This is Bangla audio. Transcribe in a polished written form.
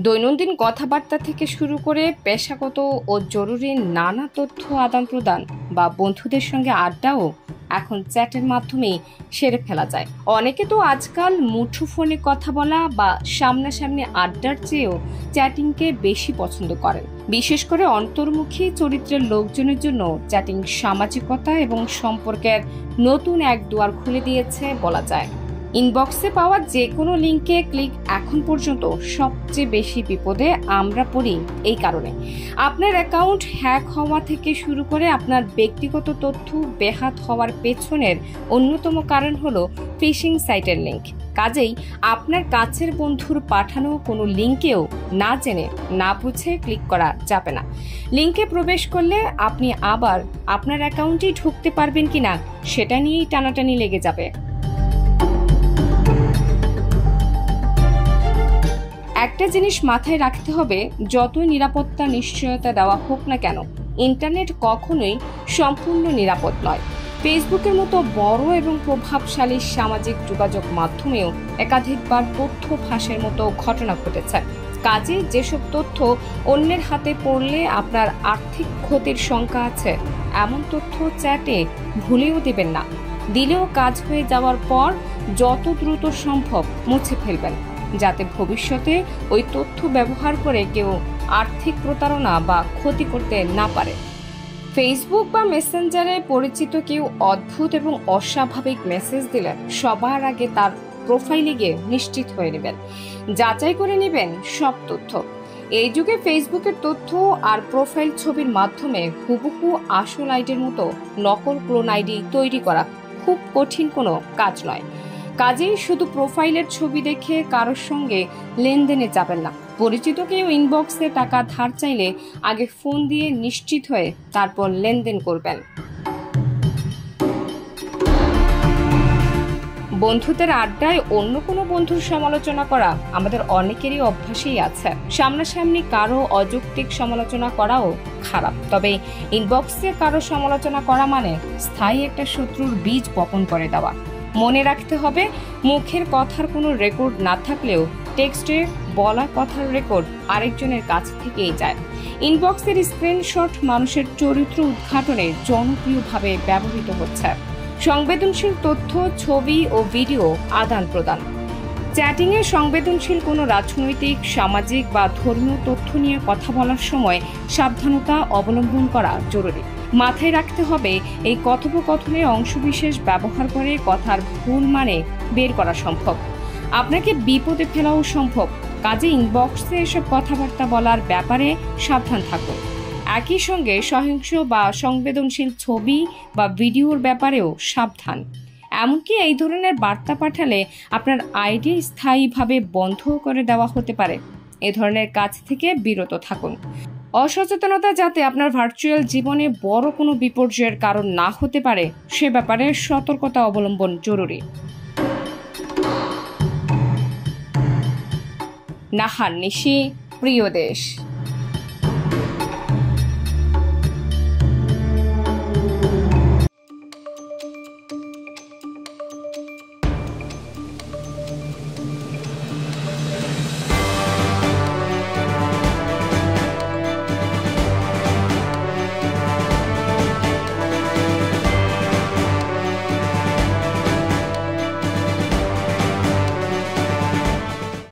দৈনন্দিন কথাবার্তা থেকে শুরু করে পেশাগত ও জরুরি নানা তথ্য আদান প্রদান বা বন্ধুদের সঙ্গে আড্ডাও এখন চ্যাটের মাধ্যমেই সেরে ফেলা যায়। অনেকে তো আজকাল মুঠোফোনে কথা বলা বা সামনাসামনি আড্ডার চেয়েও চ্যাটিংকে বেশি পছন্দ করেন। বিশেষ করে অন্তর্মুখী চরিত্রের লোকজনের জন্য চ্যাটিং সামাজিকতা এবং সম্পর্কের নতুন এক দুয়ার খুলে দিয়েছে বলা যায়। ইনবক্সে পাওয়া যে কোনো লিঙ্কে ক্লিক এখন পর্যন্ত সবচেয়ে বেশি বিপদে আমরা পড়ি এই কারণে। আপনার অ্যাকাউন্ট হ্যাক হওয়া থেকে শুরু করে আপনার ব্যক্তিগত তথ্য বেহাত হওয়ার পেছনের অন্যতম কারণ হলো ফিশিং সাইটের লিঙ্ক। কাজেই আপনার কাছের বন্ধুর পাঠানো কোনো লিঙ্কেও না জেনে না বুঝে ক্লিক করা যাবে না। লিঙ্কে প্রবেশ করলে আপনি আবার আপনার অ্যাকাউন্টেই ঢুকতে পারবেন কিনা সেটা নিয়েই টানাটানি লেগে যাবে। একটা জিনিস মাথায় রাখতে হবে, যতই নিরাপত্তা নিশ্চয়তা দেওয়া হোক না কেন, ইন্টারনেট কখনোই সম্পূর্ণ নিরাপদ নয়। ফেসবুকের মতো বড় এবং প্রভাবশালী সামাজিক যোগাযোগ মাধ্যমেও একাধিকবার তথ্য ফাঁসের মতো ঘটনা ঘটেছে। কাজে যেসব তথ্য অন্যের হাতে পড়লে আপনার আর্থিক ক্ষতির শঙ্কা আছে, এমন তথ্য চ্যাটে ভুলেও দেবেন না। দিলেও কাজ হয়ে যাওয়ার পর যত দ্রুত সম্ভব মুছে ফেলবেন, যাতে ভবিষ্যতে ওই তথ্য ব্যবহার করে কেউ আর্থিক প্রতারণা বা ক্ষতি করতে না পারে। ফেসবুক বা মেসেঞ্জারে পরিচিত কেউ অদ্ভুত এবং অস্বাভাবিক মেসেজ দিলে সবার আগে তার প্রোফাইলে গিয়ে নিশ্চিত হয়ে নেবেন, যাচাই করে নেবেন সব তথ্য। এই যুগে ফেসবুকের তথ্য আর প্রোফাইল ছবির মাধ্যমে হুবহু আসল আইডির মতো নকল ক্লোন আইডি তৈরি করা খুব কঠিন কোনো কাজ নয়। কাজেই শুধু প্রোফাইলের ছবি দেখে কারোর সঙ্গে লেনদেনে যাবেন না। পরিচিত কেউ ইনবক্সে টাকা ধার চাইলে আগে ফোন দিয়ে নিশ্চিত হয়ে তারপর লেনদেন করবেন। বন্ধুদের আড্ডায় অন্য কোনো বন্ধুর সমালোচনা করা আমাদের অনেকেরই অভ্যাসেই আছে। সামনাসামনি কারো অযৌক্তিক সমালোচনা করাও খারাপ, তবে ইনবক্সে কারো সমালোচনা করা মানে স্থায়ী একটা শত্রুর বীজ বপন করে দেওয়া। মনে রাখতে হবে, মুখের কথার কোনো রেকর্ড না থাকলেও টেক্সটে বলা কথার রেকর্ড আরেকজনের কাছ থেকেই যায়। ইনবক্সের স্ক্রিনশট মানুষের চরিত্র উদ্ঘাটনে জনপ্রিয়ভাবে ব্যবহৃত হচ্ছে। সংবেদনশীল তথ্য, ছবি ও ভিডিও আদান প্রদান। চ্যাটিংয়ে সংবেদনশীল কোনো রাজনৈতিক, সামাজিক বা ধর্মীয় তথ্য নিয়ে কথা বলার সময় সাবধানতা অবলম্বন করা জরুরি। মাথায় রাখতে হবে, এই কথোপকথনের অংশবিশেষ ব্যবহার করে কথার ভুল মানে বের করা সম্ভব, আপনাকে বিপদে ফেলাও সম্ভব। কাজে ইনবক্সে এসব কথাবার্তা বলার ব্যাপারে সাবধান থাকুন। একই সঙ্গে সহিংস বা সংবেদনশীল ছবি বা ভিডিওর ব্যাপারেও সাবধান। এমনকি এই ধরনের বার্তা পাঠালে আপনার আইডি স্থায়ীভাবে বন্ধ করে দেওয়া হতে পারে। এ ধরনের কাজ থেকে বিরত থাকুন। অসচেতনতা যাতে আপনার ভার্চুয়াল জীবনে বড় কোনো বিপর্যয়ের কারণ না হতে পারে, সে ব্যাপারে সতর্কতা অবলম্বন জরুরি। নাহার নিশি, প্রিয় দেশ।